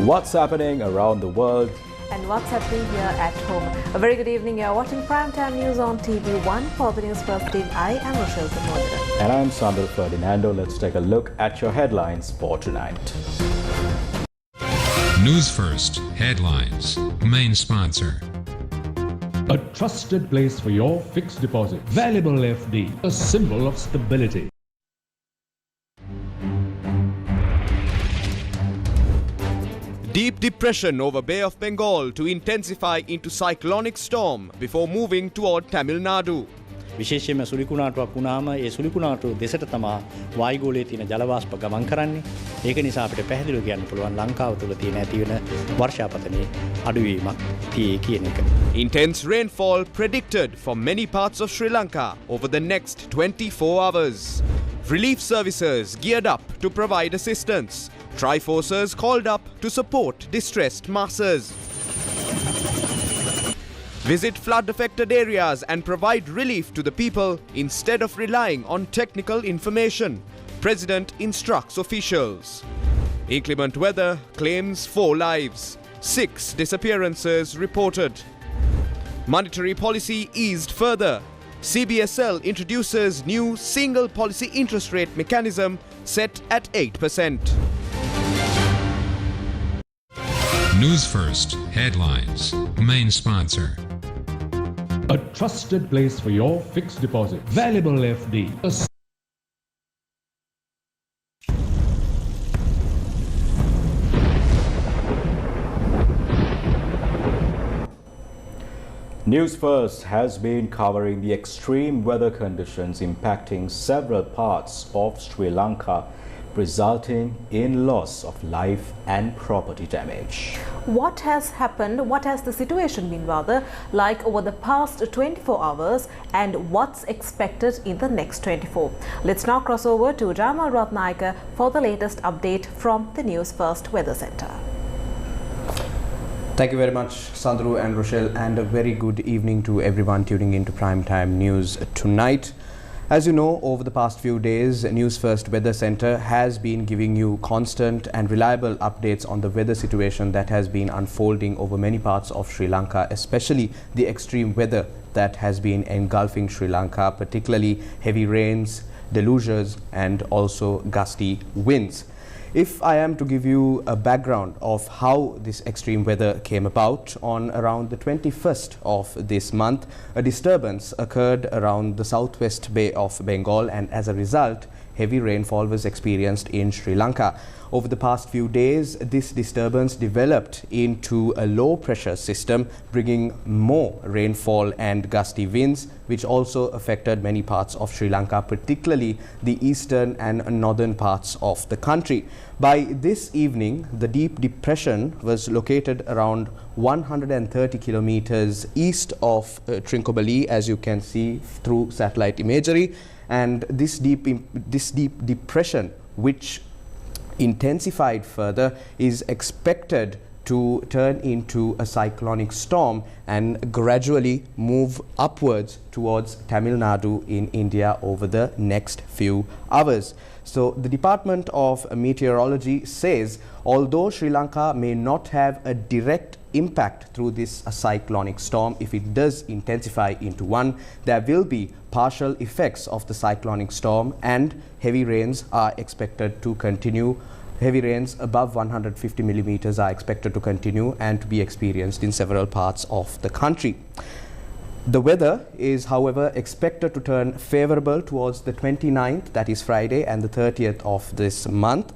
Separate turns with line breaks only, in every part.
What's happening around the world
and what's happening here at home. A very good evening. You're watching Primetime News on TV1 for the Newsfirst team. I am Rochelle Modera.
And I'm Sandra Ferdinando. Let's take a look at your headlines for tonight.
Newsfirst headlines. Main sponsor.
A trusted place for your fixed deposit. Valuable FD, a symbol of stability.
Deep depression over Bay of Bengal to intensify into cyclonic storm before moving toward Tamil Nadu.
විශේෂයෙන්ම සුලිකුණාටුවක් වුණාම ඒ සුලිකුණාටුව දෙසට තමා වායුගෝලයේ තියෙන ජල වාෂ්ප ගමන් කරන්නේ. ඒක නිසා අපිට පැහැදිලිව කියන්න පුළුවන් ලංකාව තුළ තියෙන ඇති වෙන වර්ෂාපතනයේ අඩුවීමක් තියෙයි කියන එක.
Intense rainfall predicted for many parts of Sri Lanka over the next 24 hours. Relief services geared up to provide assistance. Triforces called up to support distressed masses. Visit flood-affected areas and provide relief to the people instead of relying on technical information. President instructs officials. Inclement weather claims 4 lives. 6 disappearances reported. Monetary policy eased further. CBSL introduces new single policy interest rate mechanism set at 8%.
Newsfirst headlines. Main sponsor.
A trusted place for your fixed deposit. Valuable FD.
Newsfirst has been covering the extreme weather conditions impacting several parts of Sri Lanka, resulting in loss of life and property damage.
What has happened? What has the situation been like over the past 24 hours and what's expected in the next 24? Let's now cross over to Rama Ratnayaka for the latest update from the Newsfirst Weather Centre.
Thank you very much, Sandru and Rochelle, and a very good evening to everyone tuning into Primetime News tonight. As you know, over the past few days, Newsfirst Weather Centre has been giving you constant and reliable updates on the weather situation that has been unfolding over many parts of Sri Lanka, especially the extreme weather that has been engulfing Sri Lanka, particularly heavy rains, deluges and also gusty winds. If I am to give you a background of how this extreme weather came about, on around the 21st of this month, a disturbance occurred around the southwest Bay of Bengal, and as a result, heavy rainfall was experienced in Sri Lanka. Over the past few days, this disturbance developed into a low pressure system, bringing more rainfall and gusty winds, which also affected many parts of Sri Lanka, particularly the eastern and northern parts of the country. By this evening, the deep depression was located around 130 kilometers east of Trincomalee, as you can see through satellite imagery. And this deep depression, which intensified further, is expected to turn into a cyclonic storm and gradually move upwards towards Tamil Nadu in India over the next few hours. So the Department of Meteorology says, although Sri Lanka may not have a direct impact through this cyclonic storm, if it does intensify into one, there will be partial effects of the cyclonic storm, and heavy rains are expected to continue. Heavy rains above 150 millimeters are expected to continue and to be experienced in several parts of the country. The weather is, however, expected to turn favorable towards the 29th, that is Friday, and the 30th of this month.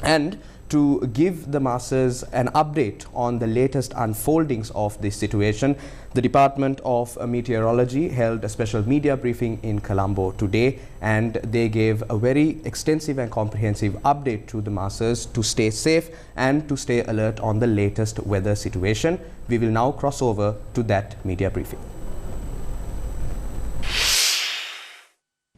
And to give the masses an update on the latest unfoldings of this situation, the Department of Meteorology held a special media briefing in Colombo today, and they gave a very extensive and comprehensive update to the masses to stay safe and to stay alert on the latest weather situation. We will now cross over to that media briefing.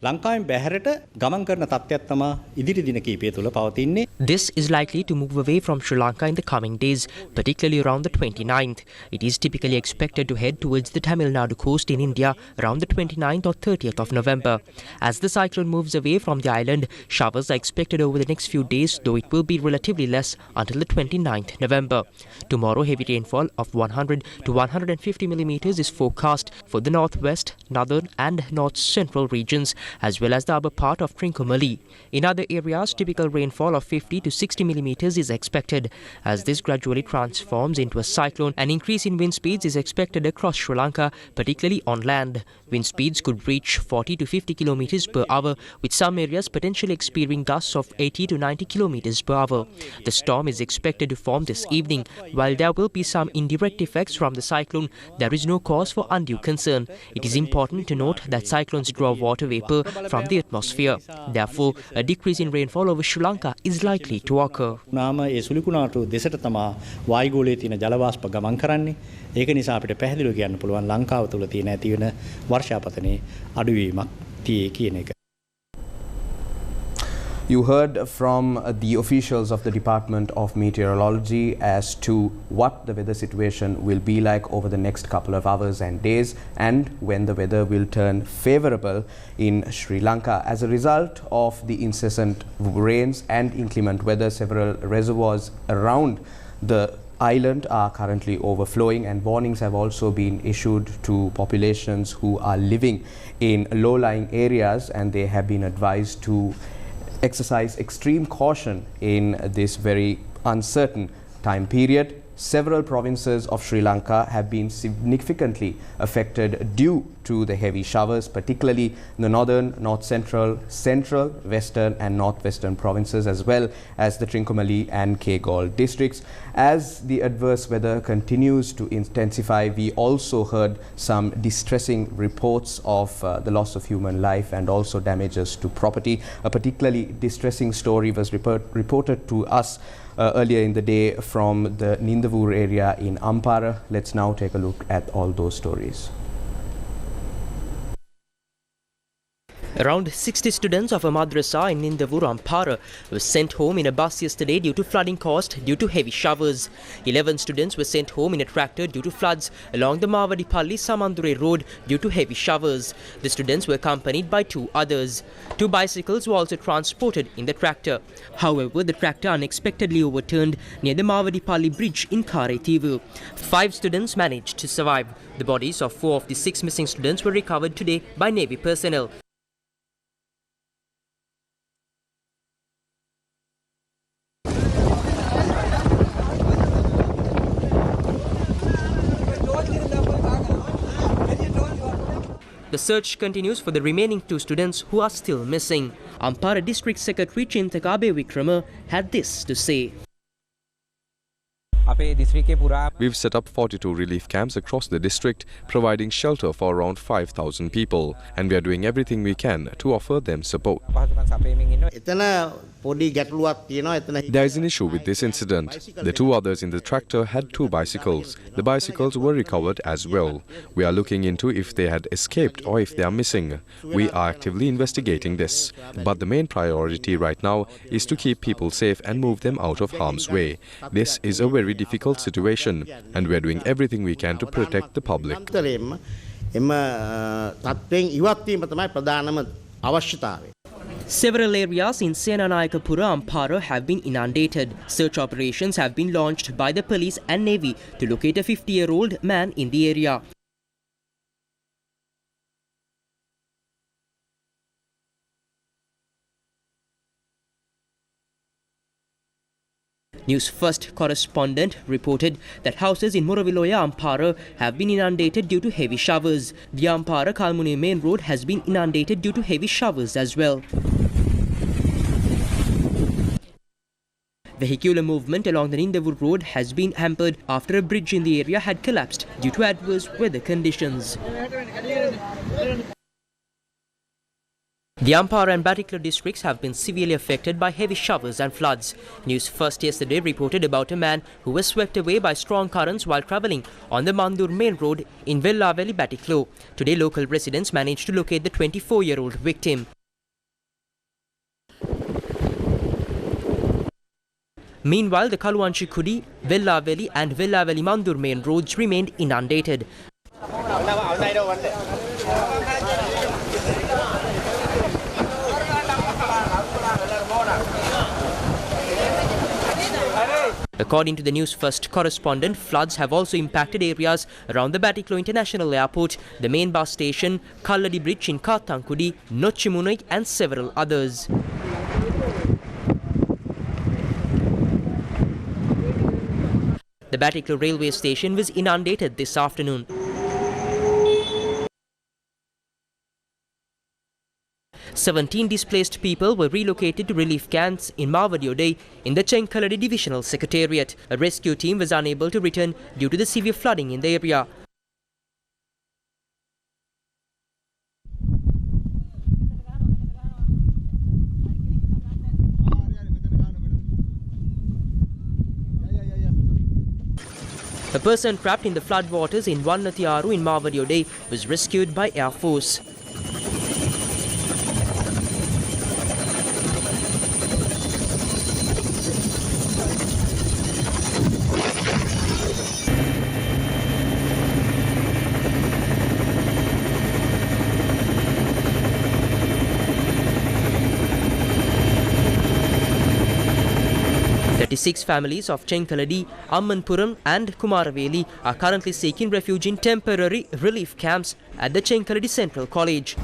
ලංකාවෙන් බැහැරට ගමන් කරන තත්ත්වයක් තමයි ඉදිරි දින කිහිපය තුළ පවතින්නේ.
This is likely to move away from Sri Lanka in the coming days, particularly around the 29th. It is typically expected to head towards the Tamil Nadu coast in India around the 29th or 30th of November. As the cyclone moves away from the island, showers are expected over the next few days, though it will be relatively less until the 29th November. Tomorrow, heavy rainfall of 100 to 150 millimeters is forecast for the northwest, northern and north-central regions, as well as the upper part of Trincomalee. In other areas, typical rainfall of 50 to 60 millimeters is expected. As this gradually transforms into a cyclone, an increase in wind speeds is expected across Sri Lanka, particularly on land. Wind speeds could reach 40 to 50 kilometers per hour, with some areas potentially experiencing gusts of 80 to 90 kilometers per hour. The storm is expected to form this evening. While there will be some indirect effects from the cyclone, there is no cause for undue concern. It is important to note that cyclones draw water vapor from the atmosphere. Therefore, a decrease in rainfall over Sri Lanka is likely to occur.
නාම ඒ සුළුකුණාටු දෙසට තමා වායුගෝලයේ තියෙන ජල වාෂ්ප ගමන් කරන්නේ. ඒක නිසා අපිට පැහැදිලිව කියන්න පුළුවන් ලංකාව තුළ තියෙන ඇති වෙන වර්ෂාපතනයේ අඩුවීමක් තියේ කියන එක.
You heard from the officials of the Department of Meteorology as to what the weather situation will be like over the next couple of hours and days, and when the weather will turn favorable in Sri Lanka. As a result of the incessant rains and inclement weather, several reservoirs around the island are currently overflowing, and warnings have also been issued to populations who are living in low-lying areas, and they have been advised to exercise extreme caution in this very uncertain time period. Several provinces of Sri Lanka have been significantly affected due to the heavy showers, particularly the northern, north-central, central, western and northwestern provinces, as well as the Trincomalee and Kegol districts. As the adverse weather continues to intensify, we also heard some distressing reports of the loss of human life and also damages to property. A particularly distressing story was reported to us earlier in the day from the Nindavur area in Ampara. Let's now take a look at all those stories.
Around 60 students of a madrasa in Nindavur, Ampara were sent home in a bus yesterday due to flooding caused due to heavy showers. 11 students were sent home in a tractor due to floods along the Mavadipalli Samandure road due to heavy showers. The students were accompanied by 2 others. 2 bicycles were also transported in the tractor. However, the tractor unexpectedly overturned near the Mavadipalli bridge in Karetivu. 5 students managed to survive. The bodies of 4 of the 6 missing students were recovered today by Navy personnel. The search continues for the remaining 2 students who are still missing. Ampara District Secretary Chintakabe Wikrama had this to say.
We've set up 42 relief camps across the district, providing shelter for around 5,000 people, and we are doing everything we can to offer them support. There is an issue with this incident. The 2 others in the tractor had 2 bicycles. The bicycles were recovered as well. We are looking into if they had escaped or if they are missing. We are actively investigating this. But the main priority right now is to keep people safe and move them out of harm's way. This is a very difficult situation, and we are doing everything we can to protect the public.
Several areas in Senanayakapura, Ampara have been inundated. Search operations have been launched by the police and Navy to locate a 50-year-old man in the area. Newsfirst correspondent reported that houses in Muraviloya, Ampara have been inundated due to heavy showers. The Ampara-Kalmuni main road has been inundated due to heavy showers as well. Vehicular movement along the Nindavur road has been hampered after a bridge in the area had collapsed due to adverse weather conditions. The Ampara and Batticaloa districts have been severely affected by heavy showers and floods. Newsfirst yesterday reported about a man who was swept away by strong currents while travelling on the Mandur main road in Vellaveli, Batticaloa. Today, local residents managed to locate the 24-year-old victim. Meanwhile, the Kaluwanchikudi, Vellaveli and Vellaveli Mandur main roads remained inundated. According to the Newsfirst correspondent, floods have also impacted areas around the Batticaloa International Airport, the main bus station, Kalladi Bridge in Kathankudi, Nochimunai and several others. The Batticaloa railway station was inundated this afternoon. Seventeen displaced people were relocated to relief camps in Mawadiode in the Chenkaladi Divisional Secretariat. A rescue team was unable to return due to the severe flooding in the area. A person trapped in the floodwaters in Wannathiyaru in Mawadiode was rescued by Air Force. Six families of Chenkaladi, Ammanpuram and Kumaraveli are currently seeking refuge in temporary relief camps at the Chenkaladi Central College.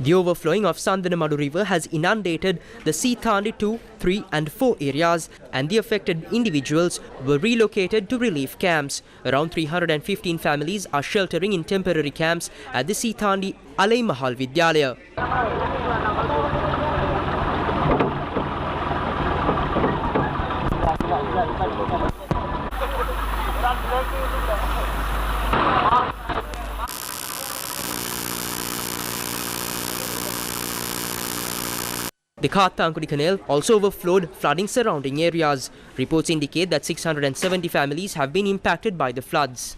The overflowing of Sandanamadu River has inundated the Seethandi 2, 3 and 4 areas, and the affected individuals were relocated to relief camps. Around 315 families are sheltering in temporary camps at the Seethandi Alai Mahal Vidyalaya. The Kathankudi Canal also overflowed, flooding surrounding areas. Reports indicate that 670 families have been impacted by the floods.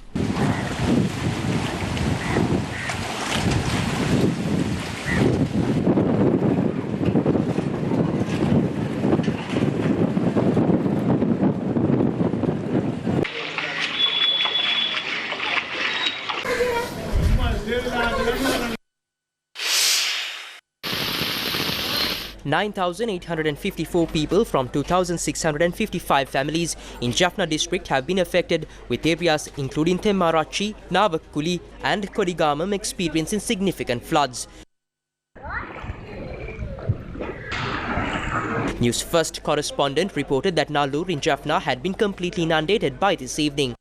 (9,854) people from 2,655 families in Jaffna district have been affected, with areas including Temmarachi, Navakkuli and Kodigamam experiencing significant floods. Newsfirst correspondent reported that Nallur in Jaffna had been completely inundated by this evening.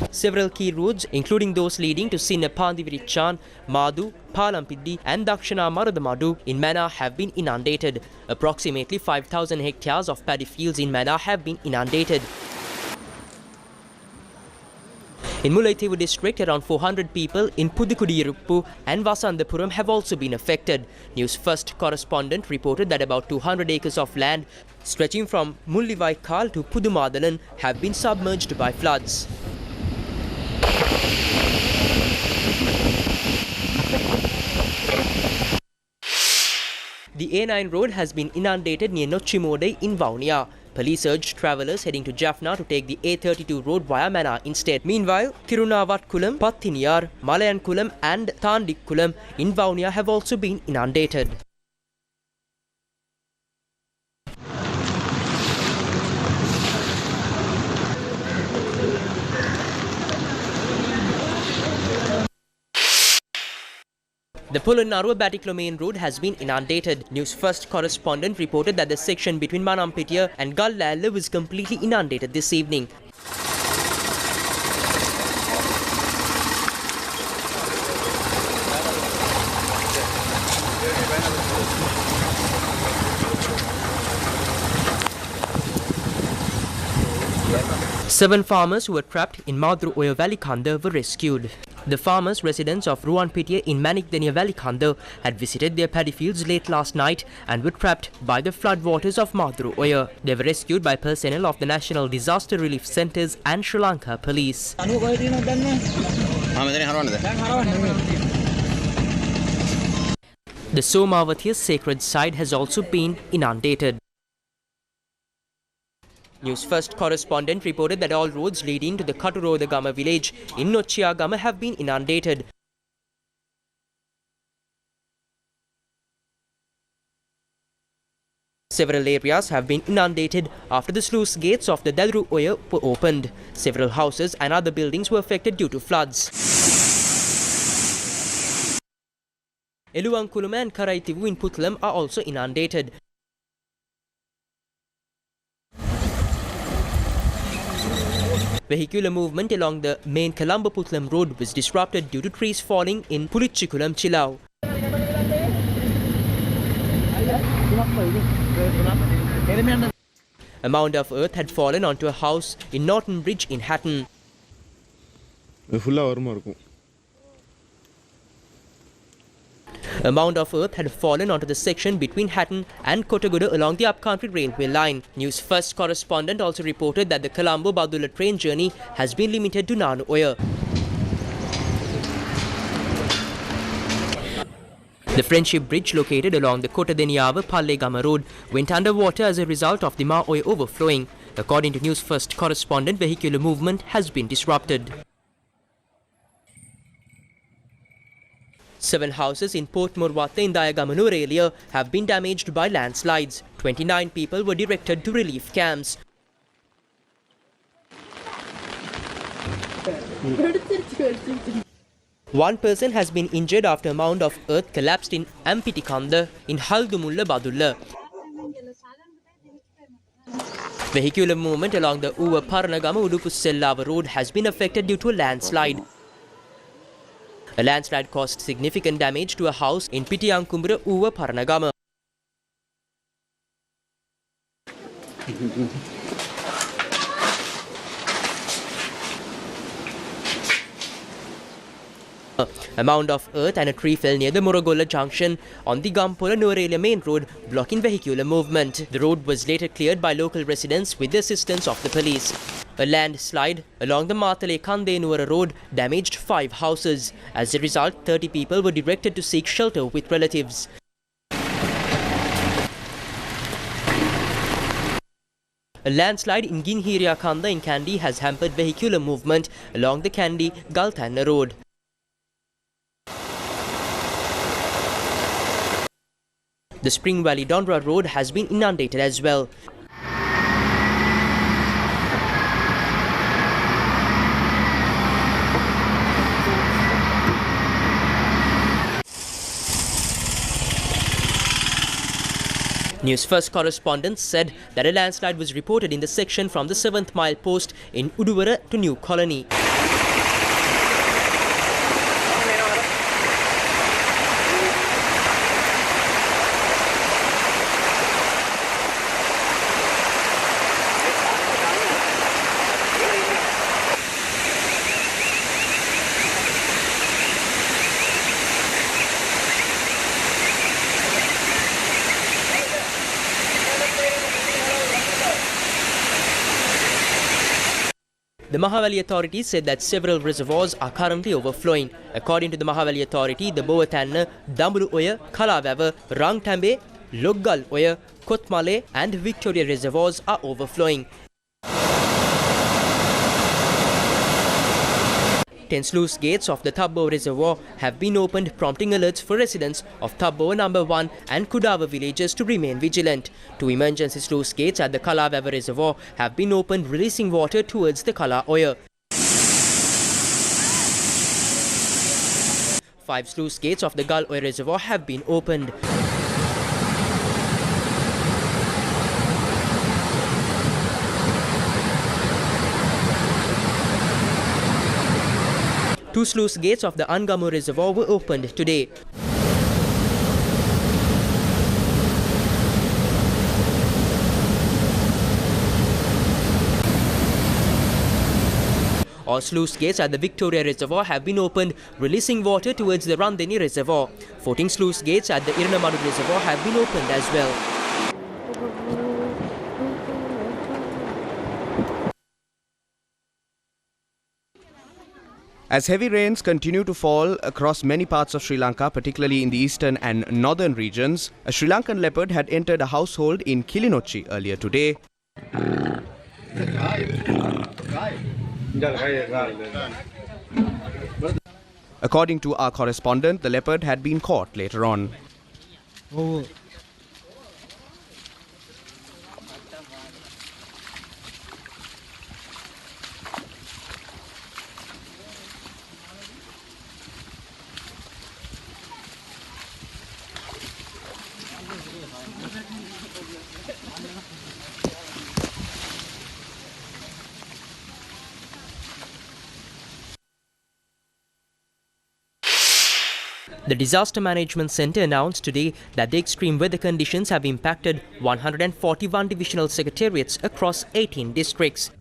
Several key roads, including those leading to Sinnapandivirichan, Madu, Palampiddi and Dakshana Maradamadu in Mana have been inundated. Approximately 5,000 hectares of paddy fields in Mana have been inundated. In Mullaitivu district, around 400 people in Pudukudiyiruppu and Vasandapuram have also been affected. Newsfirst correspondent reported that about 200 acres of land stretching from Mullivaikal to Pudumadalan have been submerged by floods. The A9 road has been inundated near Nochimode in Vaunia. Police urged travellers heading to Jaffna to take the A32 road via Mana instead. Meanwhile, Tirunavatkulam, Pathiniyar, Malayankulam and Thandikkulam in Vaunia have also been inundated. The Polonnaruwa-Battiklo main road has been inundated. Newsfirst correspondent reported that the section between Manampitiya and Gallala was completely inundated this evening. Seven farmers who were trapped in Madru Oya Valley Khanda were rescued. The farmers, residents of Ruwanpitiya in Manikdeniya Valley Khanda, had visited their paddy fields late last night and were trapped by the floodwaters of Madru Oya. They were rescued by personnel of the National Disaster Relief Centres and Sri Lanka Police. The Somawathiya sacred site has also been inundated. Newsfirst correspondent reported that all roads leading to the Katurodagama village in Nochiyagama have been inundated. Several areas have been inundated after the sluice gates of the Dalru Oya were opened. Several houses and other buildings were affected due to floods. Eluwankuluma and Karaitivu in Putlam are also inundated. Vehicular movement along the main Colombo-Putlam road was disrupted due to trees falling in Pulichikulam, Chilau. A mound of earth had fallen onto a house in Norton Bridge in Hatton. A mound of earth had fallen onto the section between Hatton and Kottaguda along the upcountry railway line. Newsfirst correspondent also reported that the Colombo-Badulla train journey has been limited to Nanu Oya. The Friendship Bridge located along the Kottadeniyawa-Pallegama road went underwater as a result of the Ma Oya overflowing. According to Newsfirst correspondent, vehicular movement has been disrupted. 7 houses in Port Morwatta in Dayagama area have been damaged by landslides. 29 people were directed to relief camps. One person has been injured after a mound of earth collapsed in Ampitikanda in Haldumulla Badulla. Vehicular movement along the Uva Paranagama Udupussellava road has been affected due to a landslide. A landslide caused significant damage to a house in Pitiyankumbura, Uva Paranagama. A mound of earth and a tree fell near the Murugolla junction on the Gampola Nuwara main road, blocking vehicular movement. The road was later cleared by local residents with the assistance of the police. A landslide along the Matale Kande Nuwara road damaged 5 houses. As a result, 30 people were directed to seek shelter with relatives. A landslide in Ginhiria Kanda in Kandy has hampered vehicular movement along the Kandy-Galtanna road. The Spring Valley Dondra road has been inundated as well. Newsfirst correspondents said that a landslide was reported in the section from the 7th mile post in Uduvara to New Colony. The Mahawali authorities said that several reservoirs are currently overflowing. According to the Mahawali authority, the Bowatanna, Dambulu Oya, Kalawava, Rangtambe, Loggal Oya, Kotmale and Victoria reservoirs are overflowing. 10 sluice gates of the Thabboa reservoir have been opened, prompting alerts for residents of Thabboa No. 1 and Kudawa villages to remain vigilant. 2 emergency sluice gates at the Kalawava reservoir have been opened, releasing water towards the Kala Oya. 5 sluice gates of the Gull Oil Reservoir have been opened. Two sluice gates of the Angamu Reservoir were opened today. All sluice gates at the Victoria Reservoir have been opened, releasing water towards the Randeni Reservoir. 14 sluice gates at the Iranamadu Reservoir have been opened as well.
As heavy rains continue to fall across many parts of Sri Lanka, particularly in the eastern and northern regions, a Sri Lankan leopard had entered a household in Kilinochchi earlier today. According to our correspondent, the leopard had been caught later on.
The Disaster Management Centre announced today that the extreme weather conditions have impacted 141 divisional secretariats across 18 districts.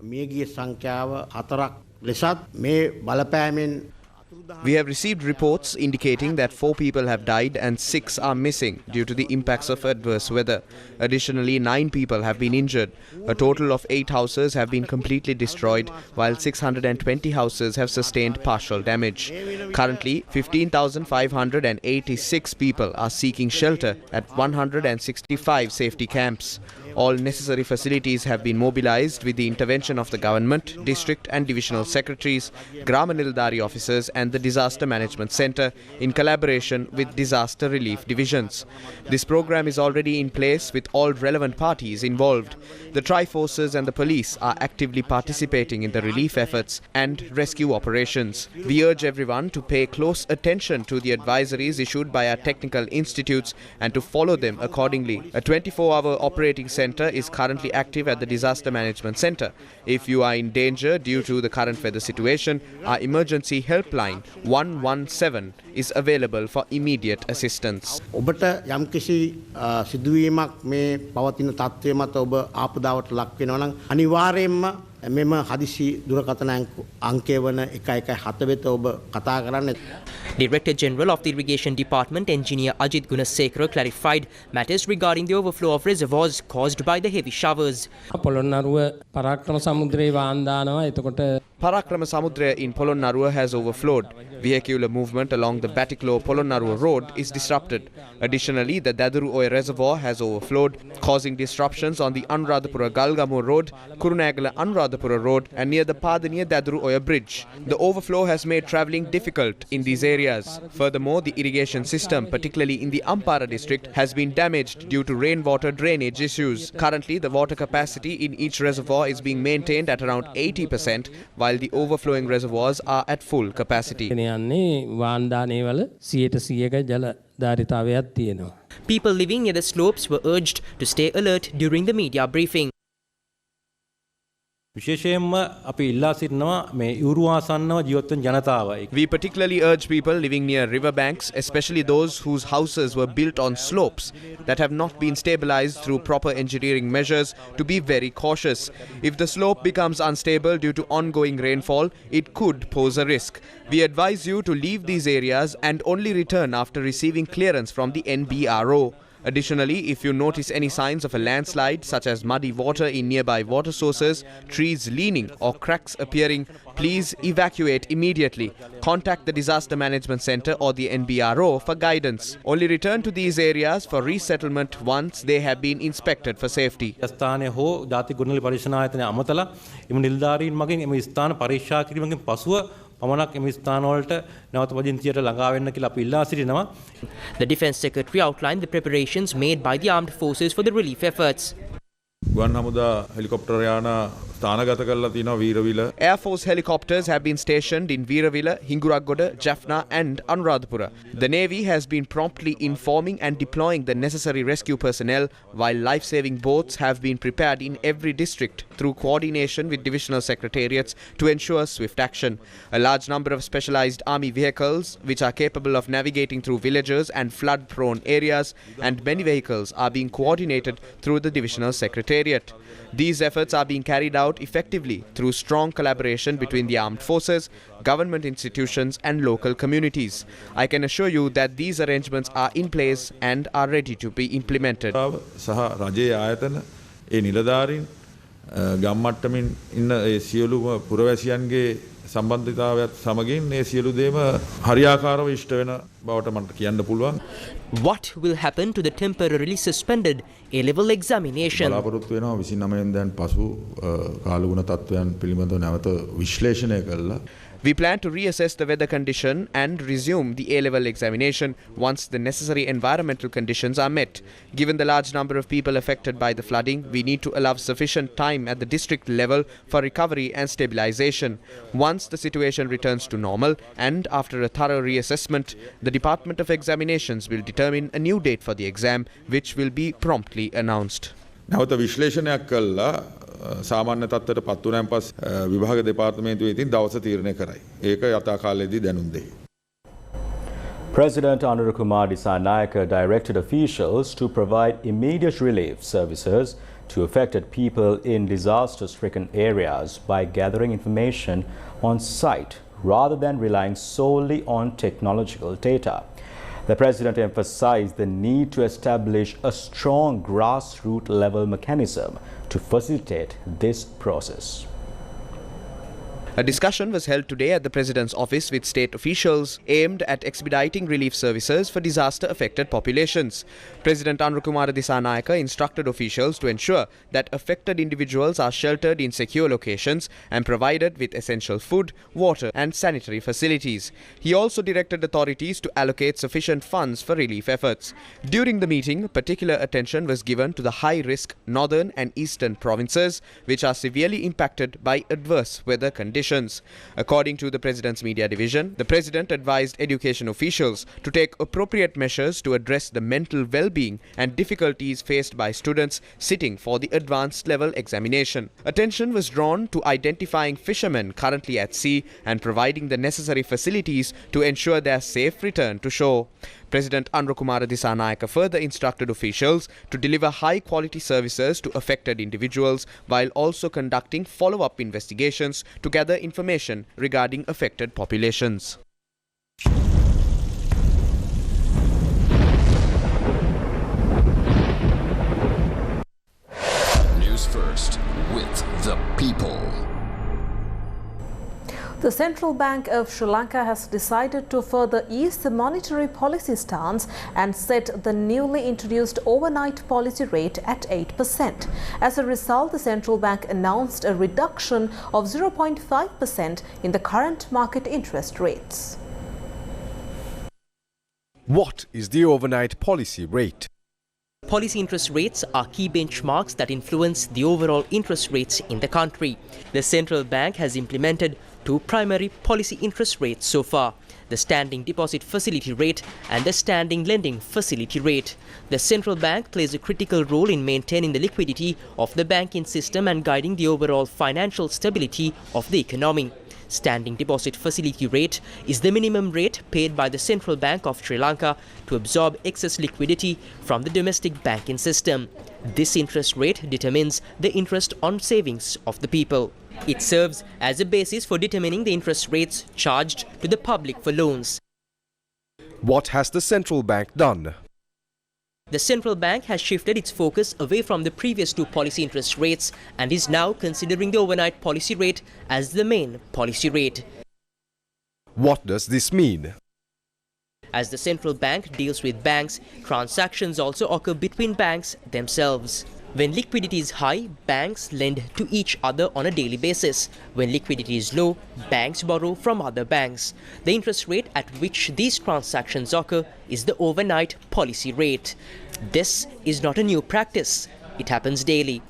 We have received reports indicating that 4 people have died and 6 are missing due to the impacts of adverse weather. Additionally, 9 people have been injured. A total of 8 houses have been completely destroyed, while 620 houses have sustained partial damage. Currently, 15,586 people are seeking shelter at 165 safety camps. All necessary facilities have been mobilized with the intervention of the government, district and divisional secretaries, Grama Nildari officers and the Disaster Management Centre in collaboration with disaster relief divisions. This program is already in place with all relevant parties involved. The Tri-Forces and the police are actively participating in the relief efforts and rescue operations. We urge everyone to pay close attention to the advisories issued by our technical institutes and to follow them accordingly. A 24-hour operating centre is currently active at the Disaster Management Centre. If you are in danger due to the current weather situation, our emergency helpline 117 is available for immediate assistance.
ඔබට යම්කිසි සිදුවීමක් මේ පවතින තත්ත්වය මත ඔබ ආපදාවට ලක් වෙනවා නම් අනිවාර්යයෙන්ම මෙම හදිසි දුරකථන අංකය වන 117 වෙත ඔබ කතා කරන්න.
Director General of the Irrigation Department, Engineer Ajit Gunasekara, clarified matters regarding the overflow of reservoirs caused by the heavy showers.
පරාක්‍රම සමුද්‍රේ වාන්දානවා එතකොට
Parakrama Samudra in Polonnaruwa has overflowed. Vehicular movement along the Batiklo-Polonnaruwa road is disrupted. Additionally, the Daduru Oil Reservoir has overflowed, causing disruptions on the Anuradhapura-Galgamu road, Kurunagala-Anuradhapura road and near the Padaniya-Daduru Oil bridge. The overflow has made travelling difficult in these areas. Furthermore, the irrigation system, particularly in the Ampara district, has been damaged due to rainwater drainage issues. Currently, the water capacity in each reservoir is being maintained at around 80%, while the overflowing reservoirs are at full capacity.
People living near the slopes were urged to stay alert during the media briefing.
We
particularly urge people living near riverbanks, especially those whose houses were built on slopes that have not been stabilized through proper engineering measures, to be very cautious. If the slope becomes unstable due to ongoing rainfall, it could pose a risk. We advise you to leave these areas and only return after receiving clearance from the NBRO. Additionally, if you notice any signs of a landslide, such as muddy water in nearby water sources, trees leaning or cracks appearing, please evacuate immediately. Contact the Disaster Management Centre or the NBRO for guidance. Only return to these areas for resettlement once they have been inspected for safety.
The Defence Secretary outlined the preparations made by the armed forces for the relief efforts.
ගුවන් හමුදා helicopter යාන ස්ථානගත කරලා තියෙනවා Weerawila.
Air Force helicopters have been stationed in Veeravilla, Hinguraggoda, Jaffna and Anuradhapura. The Navy has been promptly informing and deploying the necessary rescue personnel, while life-saving boats have been prepared in every district through coordination with divisional secretariats to ensure swift action. A large number of specialized army vehicles, which are capable of navigating through villages and flood-prone areas, and many vehicles are being coordinated through the divisional secretariat. These efforts are being carried out effectively through strong collaboration between the armed forces, government institutions and local communities. I can assure you that these arrangements are in place and are ready to be implemented.
සහ රජයේ ආයතන ඒ නිලධාරීන් ගම්මට්ටමින් ඉන්න ඒ සියලුම පුරවැසියන්ගේ සම්බන්ධතාවයත් සමගින් මේ සියලු දේම හරියාකාරව ඉෂ්ට වෙන බවට මට කියන්න පුළුවන්.
What will happen to the temporarily suspended A-level examination?
බලාපොරොත්තු වෙනවා 29 වෙනිදාන් පසු කාලගුණ තත්ත්වයන් පිළිබඳව නැවත විශ්ලේෂණය කළා.
We plan to reassess the weather condition and resume the A-level examination once the necessary environmental conditions are met. Given the large number of people affected by the flooding, we need to allow sufficient time at the district level for recovery and stabilization. Once the situation returns to normal and after a thorough reassessment, the Department of Examinations will determine a new date for the exam, which will be promptly announced.
නැවත විශ්ලේෂණයක් කළා සාමාන්‍ය තත්ත්වයට පත් වුණාන් පස්සේ විභාග දෙපාර්තමේන්තුවේ ඉතින් දවස තීරණය කරයි. ඒක යථා කාලයේදී දැනුම් දෙයි.
President Anurukumar Dissanayake directed officials to provide immediate relief services to affected people in disaster-stricken areas by gathering information on site rather than relying solely on technological data. The President emphasized the need to establish a strong grassroots level mechanism to facilitate this process.
A discussion was held today at the President's office with state officials aimed at expediting relief services for disaster-affected populations. President Anurukumar Dissanayake instructed officials to ensure that affected individuals are sheltered in secure locations and provided with essential food, water and sanitary facilities. He also directed authorities to allocate sufficient funds for relief efforts. During the meeting, particular attention was given to the high-risk northern and eastern provinces, which are severely impacted by adverse weather conditions. According to the President's Media Division, the President advised education officials to take appropriate measures to address the mental well-being and difficulties faced by students sitting for the advanced level examination. Attention was drawn to identifying fishermen currently at sea and providing the necessary facilities to ensure their safe return to shore. President Anurukumar Dissanayake further instructed officials to deliver high-quality services to affected individuals while also conducting follow-up investigations to gather information regarding affected populations.
News First with the people.
The Central Bank of Sri Lanka has decided to further ease the monetary policy stance and set the newly introduced overnight policy rate at 8%. As a result, the Central Bank announced a reduction of 0.5% in the current market interest rates.
What is the overnight policy rate?
Policy interest rates are key benchmarks that influence the overall interest rates in the country. The central bank has implemented two primary policy interest rates so far: the standing deposit facility rate and the standing lending facility rate. The central bank plays a critical role in maintaining the liquidity of the banking system and guiding the overall financial stability of the economy. Standing deposit facility rate is the minimum rate paid by the Central Bank of Sri Lanka to absorb excess liquidity from the domestic banking system. This interest rate determines the interest on savings of the people. It serves as a basis for determining the interest rates charged to the public for loans.
What has the central bank done?
The central bank has shifted its focus away from the previous two policy interest rates and is now considering the overnight policy rate as the main policy rate.
What does this mean?
As the central bank deals with banks, transactions also occur between banks themselves. When liquidity is high, banks lend to each other on a daily basis. When liquidity is low, banks borrow from other banks. The interest rate at which these transactions occur is the overnight policy rate. This is not a new practice. It happens daily.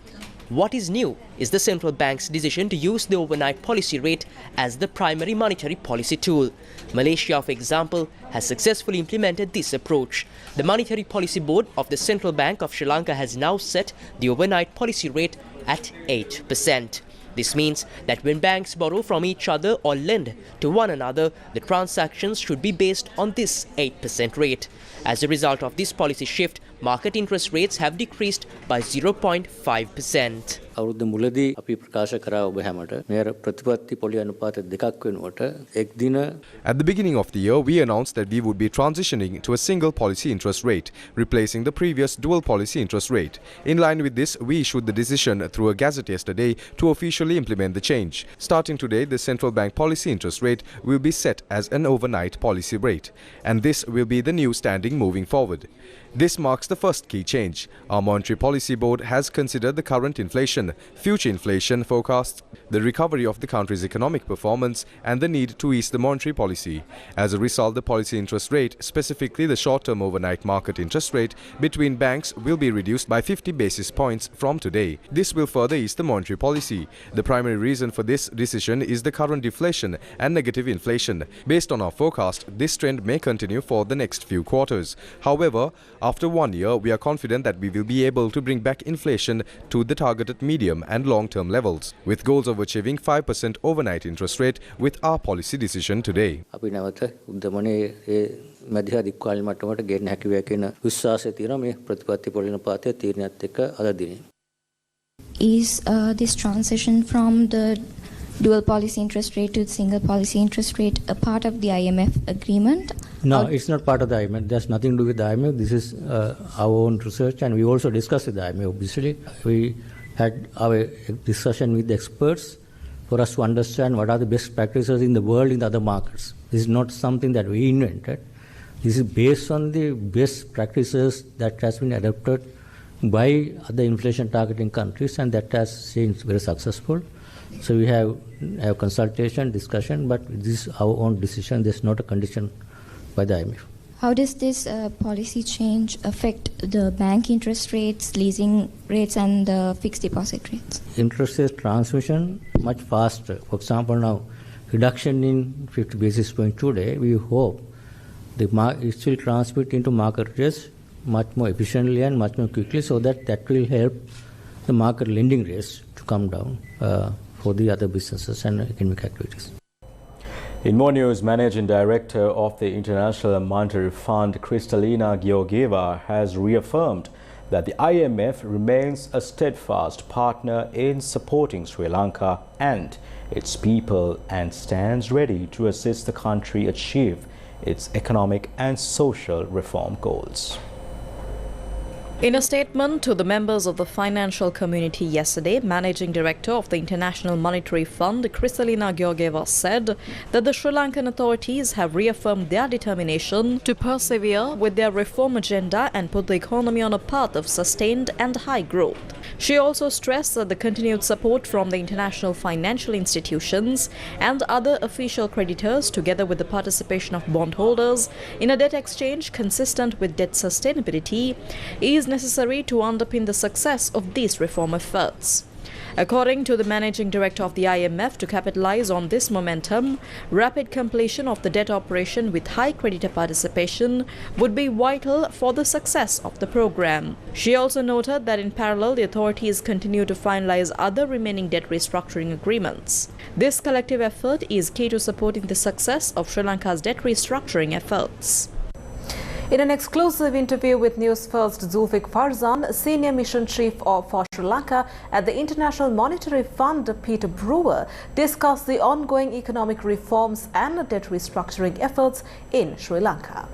What is new is the central bank's decision to use the overnight policy rate as the primary monetary policy tool. Malaysia, for example, has successfully implemented this approach. The Monetary Policy Board of the Central Bank of Sri Lanka has now set the overnight policy rate at 8%. This means that when banks borrow from each other or lend to one another, the transactions should be based on this 8% rate. As a result of this policy shift, market interest rates have decreased by 0.5%.
අවුරුද්ද මුලදී අපි ප්‍රකාශ කරා ඔබ හැමට මෙය ප්‍රතිපත්ති පොලි අනුපාත දෙකක් වෙනුවට එක් දින.
At the beginning of the year, we announced that we would be transitioning to a single policy interest rate, replacing the previous dual policy interest rate. In line with this, we issued the decision through a gazette yesterday to officially implement the change. Starting today, the central bank policy interest rate will be set as an overnight policy rate, and this will be the new standing moving forward. This marks the first key change. Our Monetary Policy Board has considered the current inflation, future inflation forecasts, the recovery of the country's economic performance and the need to ease the monetary policy. As a result, the policy interest rate, specifically the short-term overnight market interest rate between banks, will be reduced by 50 basis points from today. This will further ease the monetary policy. The primary reason for this decision is the current deflation and negative inflation. Based on our forecast, this trend may continue for the next few quarters. However, after 1 year, we are confident that we will be able to bring back inflation to the targeted medium and long-term levels, with goals of achieving 5% overnight interest rate with our policy decision today.
අපි නැවත උද්දමනයේ මැදිහත් දික්කාල මට්ටමට ගෙන්න හැකියි කියන විශ්වාසය තියෙනවා මේ ප්‍රතිපත්ති පොලි අනුපාතය තීරණයත් එක්ක අද දිනේ.
Is this transition from the dual policy interest rate to the single policy interest rate a part of the IMF agreement?
No, it's not part of the IMF. There's nothing to do with the IMF. This is our own research, and we also discussed with the IMF. Obviously, we had our discussion with the experts for us to understand what are the best practices in the world in the other markets. This is not something that we invented. This is based on the best practices that has been adopted by other inflation targeting countries, and that has seems very successful. So we have consultation, discussion, but this is our own decision. There's not a condition by the IMF.
How does this policy change affect the bank interest rates, leasing rates and the fixed deposit rates?
Interest rate transmission much faster. For example, now reduction in 50 basis point today, we hope it will transmit into market rates much more efficiently and much more quickly, so that will help the market lending rates to come down for the other businesses and economic activities.
In more news, Managing Director of the International Monetary Fund, Kristalina Georgieva, has reaffirmed that the IMF remains a steadfast partner in supporting Sri Lanka and its people and stands ready to assist the country achieve its economic and social reform goals.
In a statement to the members of the financial community yesterday, Managing Director of the International Monetary Fund, Kristalina Georgieva, said that the Sri Lankan authorities have reaffirmed their determination to persevere with their reform agenda and put the economy on a path of sustained and high growth. She also stressed that the continued support from the international financial institutions and other official creditors, together with the participation of bondholders in a debt exchange consistent with debt sustainability, is necessary to underpin the success of these reform efforts. According to the Managing Director of the IMF, to capitalize on this momentum, rapid completion of the debt operation with high creditor participation would be vital for the success of the program. She also noted that in parallel, the authorities continue to finalize other remaining debt restructuring agreements. This collective effort is key to supporting the success of Sri Lanka's debt restructuring efforts.
In an exclusive interview with Newsfirst, Zulfiq Farzan, Senior Mission Chief for Sri Lanka at the International Monetary Fund, Peter Brewer, discussed the ongoing economic reforms and debt restructuring efforts in Sri Lanka.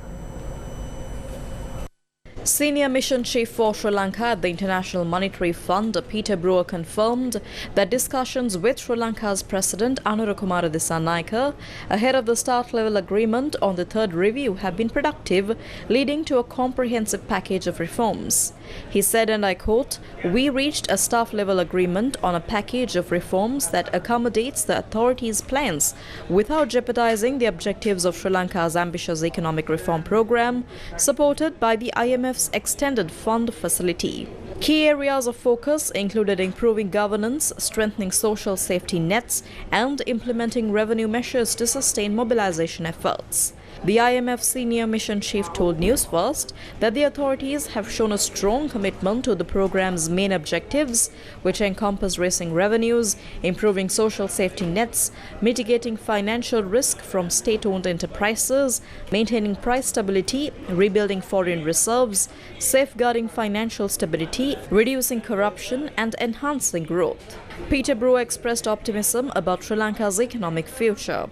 Senior Mission Chief for Sri Lanka at the International Monetary Fund, Peter Brewer, confirmed that discussions with Sri Lanka's President Anurakumara Dissanayake ahead of the start-level agreement on the third review have been productive, leading to a comprehensive package of reforms. He said, and I quote, "We reached a staff-level agreement on a package of reforms that accommodates the authorities' plans without jeopardizing the objectives of Sri Lanka's ambitious economic reform program, supported by the IMF's Extended Fund Facility." Key areas of focus included improving governance, strengthening social safety nets, and implementing revenue measures to sustain mobilization efforts. The IMF senior mission chief told Newsfirst that the authorities have shown a strong commitment to the program's main objectives, which encompass raising revenues, improving social safety nets, mitigating financial risk from state-owned enterprises, maintaining price stability, rebuilding foreign reserves, safeguarding financial stability, reducing corruption, and enhancing growth. Peter Brewer expressed optimism about Sri Lanka's economic future.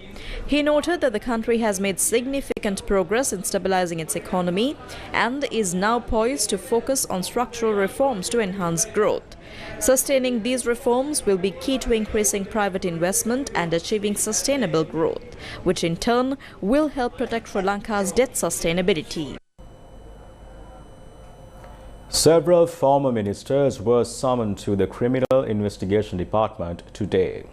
He noted that the country has made significant progress in stabilizing its economy and is now poised to focus on structural reforms to enhance growth. Sustaining these reforms will be key to increasing private investment and achieving sustainable growth, which in turn will help protect Sri Lanka's debt sustainability.
Several former ministers were summoned to the Criminal Investigation Department today.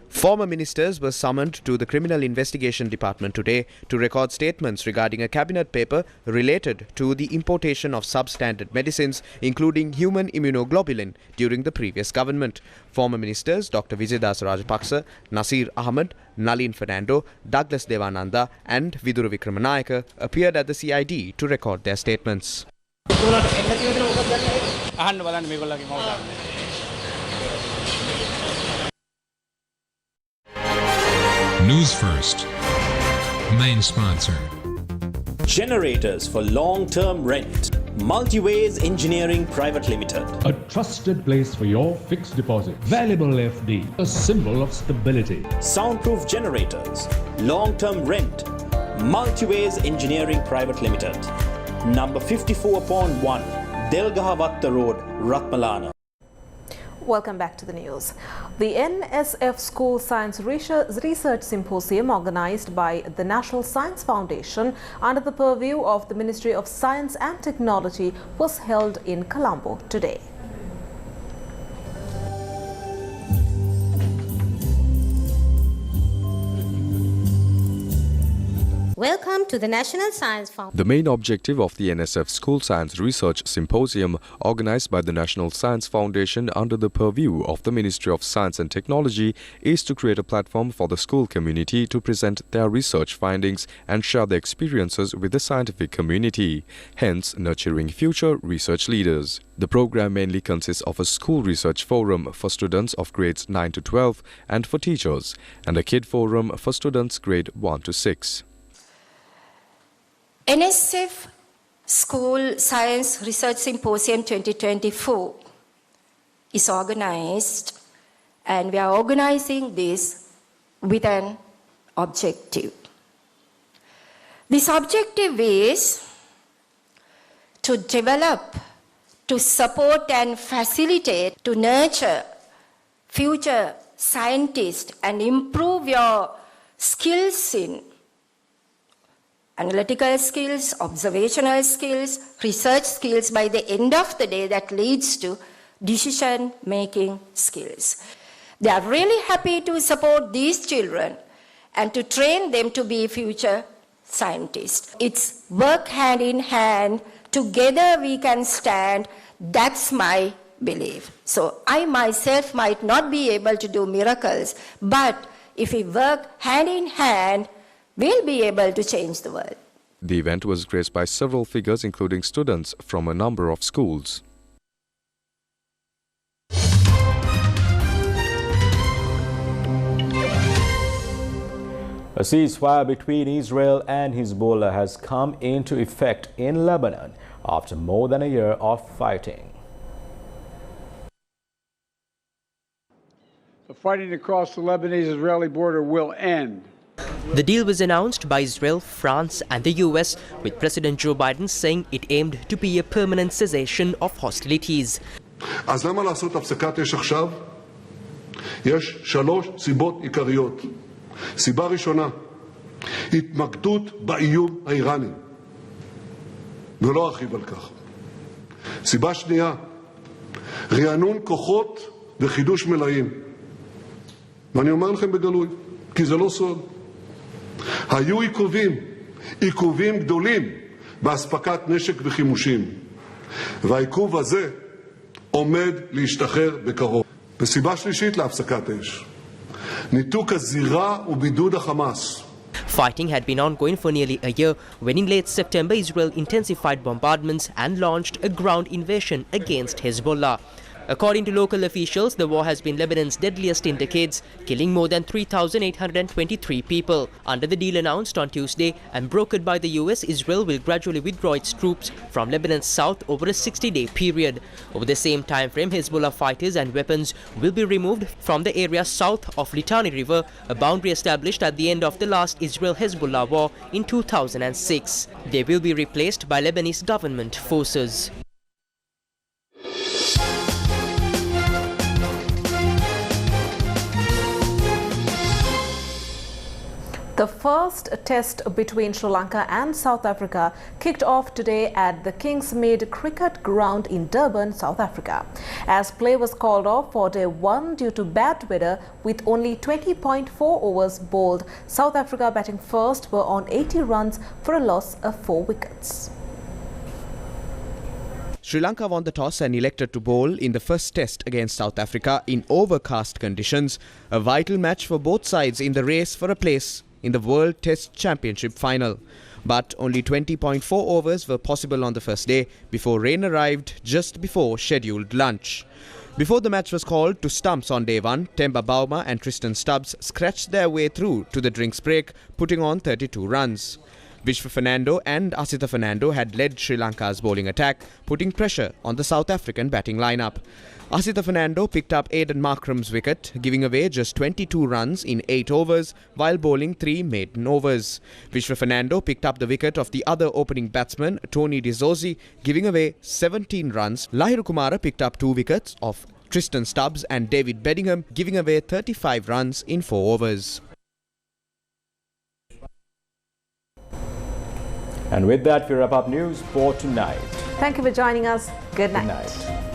Former ministers were summoned to the Criminal Investigation Department today to record statements regarding a cabinet paper related to the importation of substandard medicines, including human immunoglobulin, during the previous government. Former ministers Dr. Vijaydas Rajapaksa, Nasir Ahmed, Nalin Fernando, Douglas Devananda and Vidura Vikramanayaka appeared at the CID to record their statements.
Newsfirst, main sponsor.
Generators for long-term rent. Multiways Engineering Private Limited.
A trusted place for your fixed deposit. Valuable FD, a symbol of stability.
Soundproof generators. Long-term rent. Multiways Engineering Private Limited. Number 54.1, Delgahavatta Road, Ratmalana.
Welcome back to the news. The NSF School Science Research Symposium, organized by the National Science Foundation under the purview of the Ministry of Science and Technology, was held in Colombo today.
Welcome to the National Science Foundation.
The main objective of the NSF School Science Research Symposium, organized by the National Science Foundation under the purview of the Ministry of Science and Technology, is to create a platform for the school community to present their research findings and share their experiences with the scientific community, hence nurturing future research leaders. The program mainly consists of a school research forum for students of grades 9 to 12 and for teachers, and a kid forum for students grade 1 to 6.
NSF School Science Research Symposium 2024 is organized, and we are organizing this with an objective. This objective is to develop, to support and facilitate, to nurture future scientists and improve your skills in analytical skills, observational skills, research skills by the end of the day that leads to decision-making skills. They are really happy to support these children and to train them to be future scientists. It's work hand in hand, together we can stand, that's my belief. So I myself might not be able to do miracles, but if we work hand in hand, we'll be able to change the world.
The event was graced by several figures, including students from a number of schools.
A ceasefire between Israel and Hezbollah has come into effect in Lebanon after more than a year of fighting.
The fighting across the Lebanese-Israeli border will end.
The deal was announced by Israel, France and the US, with President Joe Biden saying it aimed to be a permanent cessation of hostilities.
אז למה לעשות הפסקת אש עכשיו? יש 3 סיבות עיקריות. סיבה ראשונה, התמקדות באיום האיראני, ולא ארחיב על כך. סיבה שנייה, רענון כוחות וחידוש מלאים. ואני אומר לכם בגלוי, כי זה לא סוד. היו עיכובים גדולים באספקת נשק וחימושים. והעיכוב הזה עומד להשתחרר בקרוב. וסיבה שלישית להפסקת אש, ניתוק הזירה ובידוד החמאס.
Fighting had been ongoing for nearly a year when in late September Israel intensified bombardments and launched a ground invasion against Hezbollah. According to local officials, the war has been Lebanon's deadliest in decades, killing more than 3,823 people. Under the deal announced on Tuesday and brokered by the US, Israel will gradually withdraw its troops from Lebanon's south over a 60-day period. Over the same time frame, Hezbollah fighters and weapons will be removed from the area south of Litani River, a boundary established at the end of the last Israel-Hezbollah war in 2006. They will be replaced by Lebanese government forces.
The first test between Sri Lanka and South Africa kicked off today at the Kingsmead Cricket Ground in Durban, South Africa. As play was called off for day one due to bad weather with only 20.4 overs bowled, South Africa batting first were on 80 runs for a loss of 4 wickets.
Sri Lanka won the toss and elected to bowl in the first test against South Africa in overcast conditions, a vital match for both sides in the race for a place in the World Test Championship final. But only 20.4 overs were possible on the first day before rain arrived just before scheduled lunch. Before the match was called to stumps on day one, Temba Bavuma and Tristan Stubbs scratched their way through to the drinks break, putting on 32 runs. Vishwa Fernando and Asitha Fernando had led Sri Lanka's bowling attack, putting pressure on the South African batting lineup. Asitha Fernando picked up Aidan Markram's wicket, giving away just 22 runs in 8 overs while bowling 3 maiden overs. Vishwa Fernando picked up the wicket of the other opening batsman, Tony Dizzosi, giving away 17 runs. Lahiru Kumara picked up 2 wickets of Tristan Stubbs and David Bedingham, giving away 35 runs in 4 overs.
And with that, we wrap up news for tonight.
Thank you for joining us. Good night.
Good night.